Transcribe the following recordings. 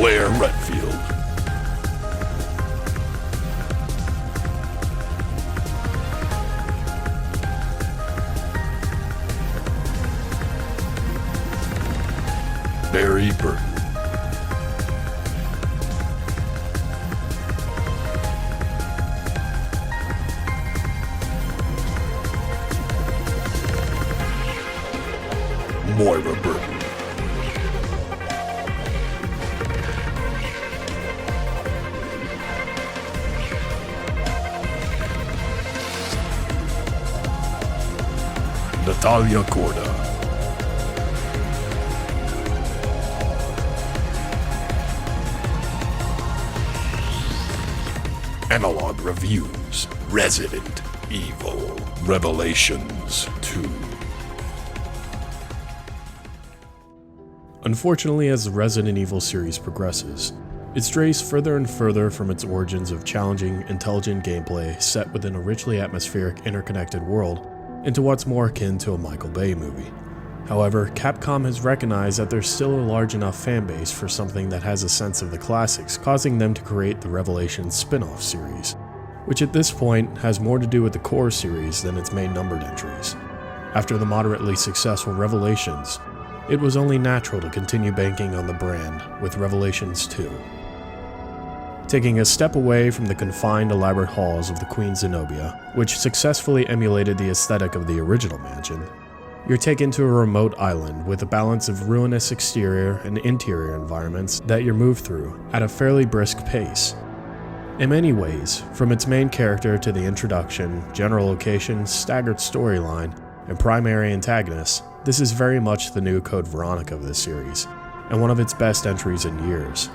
Claire Redfield. Barry Burton. Moira Burton. Natalia Corda. Analog Reviews, Resident Evil Revelations 2. Unfortunately, as the Resident Evil series progresses, it strays further and further from its origins of challenging, intelligent gameplay set within a richly atmospheric, interconnected world into what's more akin to a Michael Bay movie. However, Capcom has recognized that there's still a large enough fanbase for something that has a sense of the classics, causing them to create the Revelations spin-off series, which at this point has more to do with the core series than its main numbered entries. After the moderately successful Revelations, it was only natural to continue banking on the brand with Revelations 2. Taking a step away from the confined, elaborate halls of the Queen Zenobia, which successfully emulated the aesthetic of the original mansion, you're taken to a remote island with a balance of ruinous exterior and interior environments that you're moved through at a fairly brisk pace. In many ways, from its main character to the introduction, general location, staggered storyline, and primary antagonists, this is very much the new Code Veronica of this series, and one of its best entries in years.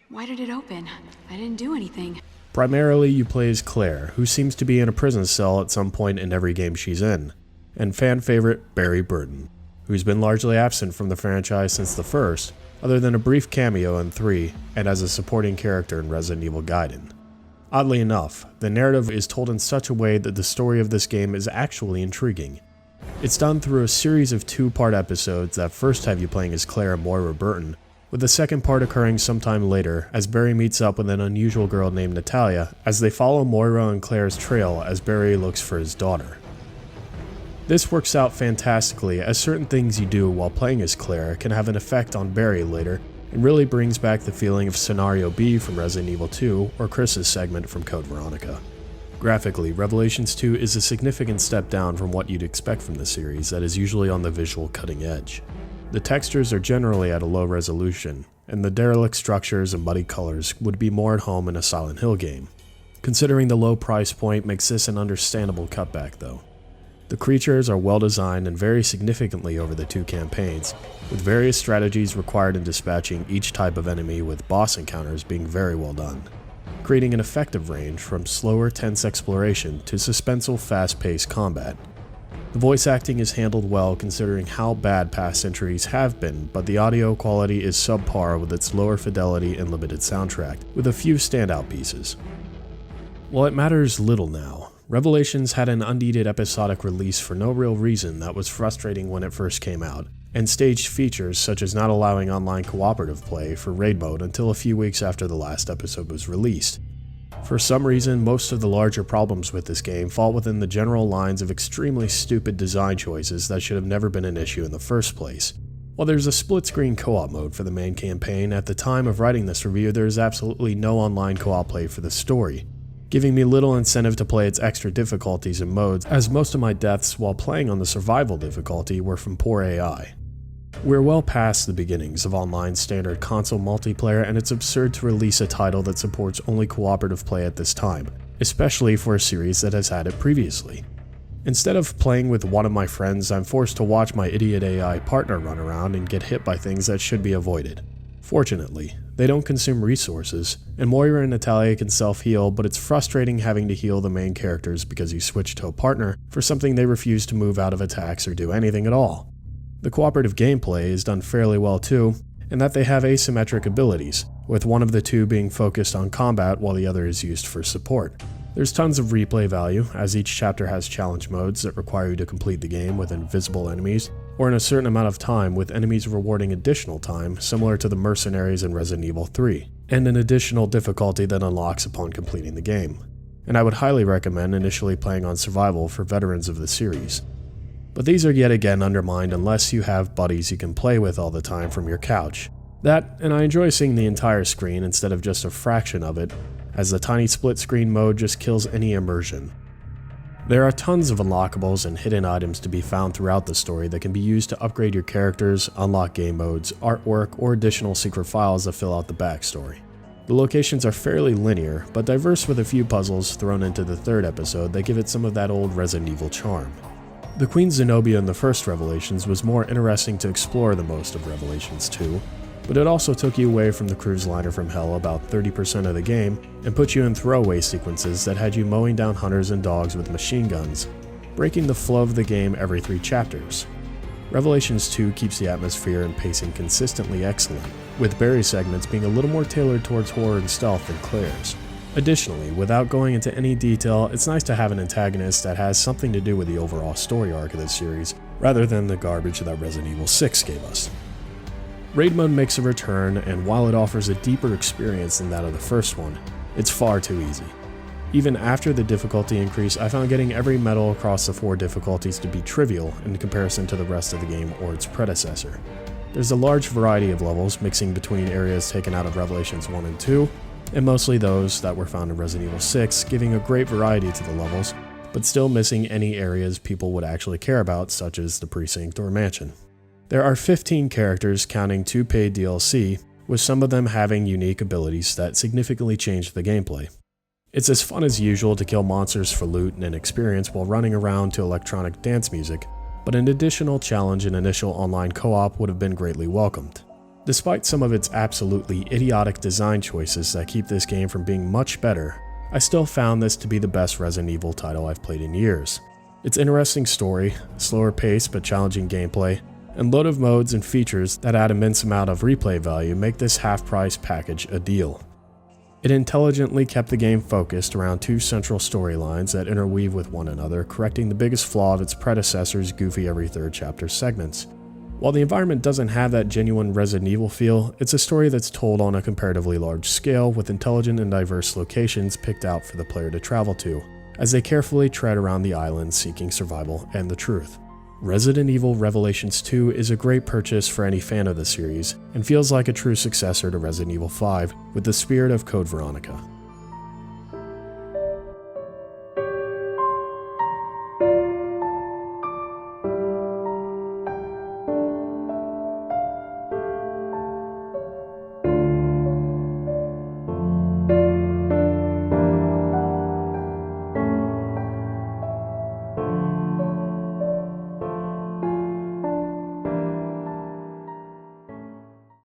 Why did it open? I didn't do anything. Primarily, you play as Claire, who seems to be in a prison cell at some point in every game she's in, and fan favorite Barry Burton, who's been largely absent from the franchise since the first, other than a brief cameo in 3 and as a supporting character in Resident Evil Gaiden. Oddly enough, the narrative is told in such a way that the story of this game is actually intriguing. It's done through a series of 2-part episodes that first have you playing as Claire and Moira Burton, with the second part occurring sometime later as Barry meets up with an unusual girl named Natalia as they follow Moira and Claire's trail as Barry looks for his daughter. This works out fantastically, as certain things you do while playing as Claire can have an effect on Barry later and really brings back the feeling of Scenario B from Resident Evil 2 or Chris's segment from Code Veronica. Graphically, Revelations 2 is a significant step down from what you'd expect from the series that is usually on the visual cutting edge. The textures are generally at a low resolution, and the derelict structures and muddy colors would be more at home in a Silent Hill game. Considering the low price point makes this an understandable cutback though. The creatures are well designed and vary significantly over the 2 campaigns, with various strategies required in dispatching each type of enemy, with boss encounters being very well done, creating an effective range from slower, tense exploration to suspenseful, fast-paced combat. The voice acting is handled well considering how bad past entries have been, but the audio quality is subpar with its lower fidelity and limited soundtrack, with a few standout pieces. While it matters little now, Revelations had an unneeded episodic release for no real reason that was frustrating when it first came out, and staged features such as not allowing online cooperative play for raid mode until a few weeks after the last episode was released. For some reason, most of the larger problems with this game fall within the general lines of extremely stupid design choices that should have never been an issue in the first place. While there's a split-screen co-op mode for the main campaign, at the time of writing this review there is absolutely no online co-op play for the story, giving me little incentive to play its extra difficulties and modes, as most of my deaths while playing on the survival difficulty were from poor AI. We're well past the beginnings of online standard console multiplayer, and it's absurd to release a title that supports only cooperative play at this time, especially for a series that has had it previously. Instead of playing with one of my friends, I'm forced to watch my idiot AI partner run around and get hit by things that should be avoided. Fortunately, they don't consume resources, and Moira and Natalia can self-heal, but it's frustrating having to heal the main characters because you switch to a partner for something they refuse to move out of attacks or do anything at all. The cooperative gameplay is done fairly well too, in that they have asymmetric abilities, with one of the two being focused on combat while the other is used for support. There's tons of replay value, as each chapter has challenge modes that require you to complete the game with invisible enemies, or in a certain amount of time with enemies rewarding additional time, similar to the mercenaries in Resident Evil 3, and an additional difficulty that unlocks upon completing the game. And I would highly recommend initially playing on survival for veterans of the series. But these are yet again undermined unless you have buddies you can play with all the time from your couch. That, and I enjoy seeing the entire screen instead of just a fraction of it, as the tiny split screen mode just kills any immersion. There are tons of unlockables and hidden items to be found throughout the story that can be used to upgrade your characters, unlock game modes, artwork, or additional secret files that fill out the backstory. The locations are fairly linear, but diverse with a few puzzles thrown into the third episode that give it some of that old Resident Evil charm. The Queen Zenobia in the first Revelations was more interesting to explore than most of Revelations 2, but it also took you away from the cruise liner from hell about 30% of the game and put you in throwaway sequences that had you mowing down hunters and dogs with machine guns, breaking the flow of the game every 3 chapters. Revelations 2 keeps the atmosphere and pacing consistently excellent, with Barry's segments being a little more tailored towards horror and stealth than Claire's. Additionally, without going into any detail, it's nice to have an antagonist that has something to do with the overall story arc of the series, rather than the garbage that Resident Evil 6 gave us. Raid mode makes a return, and while it offers a deeper experience than that of the first one, it's far too easy. Even after the difficulty increase, I found getting every medal across the 4 difficulties to be trivial in comparison to the rest of the game or its predecessor. There's a large variety of levels, mixing between areas taken out of Revelations 1 and 2, and mostly those that were found in Resident Evil 6, giving a great variety to the levels, but still missing any areas people would actually care about, such as the precinct or mansion. There are 15 characters, counting 2 paid DLC, with some of them having unique abilities that significantly change the gameplay. It's as fun as usual to kill monsters for loot and experience while running around to electronic dance music, but an additional challenge and initial online co-op would have been greatly welcomed. Despite some of its absolutely idiotic design choices that keep this game from being much better, I still found this to be the best Resident Evil title I've played in years. Its interesting story, slower pace but challenging gameplay, and load of modes and features that add immense amount of replay value make this half-price package a deal. It intelligently kept the game focused around 2 central storylines that interweave with one another, correcting the biggest flaw of its predecessor's goofy every 3rd chapter segments. While the environment doesn't have that genuine Resident Evil feel, it's a story that's told on a comparatively large scale with intelligent and diverse locations picked out for the player to travel to, as they carefully tread around the island seeking survival and the truth. Resident Evil Revelations 2 is a great purchase for any fan of the series, and feels like a true successor to Resident Evil 5 with the spirit of Code Veronica.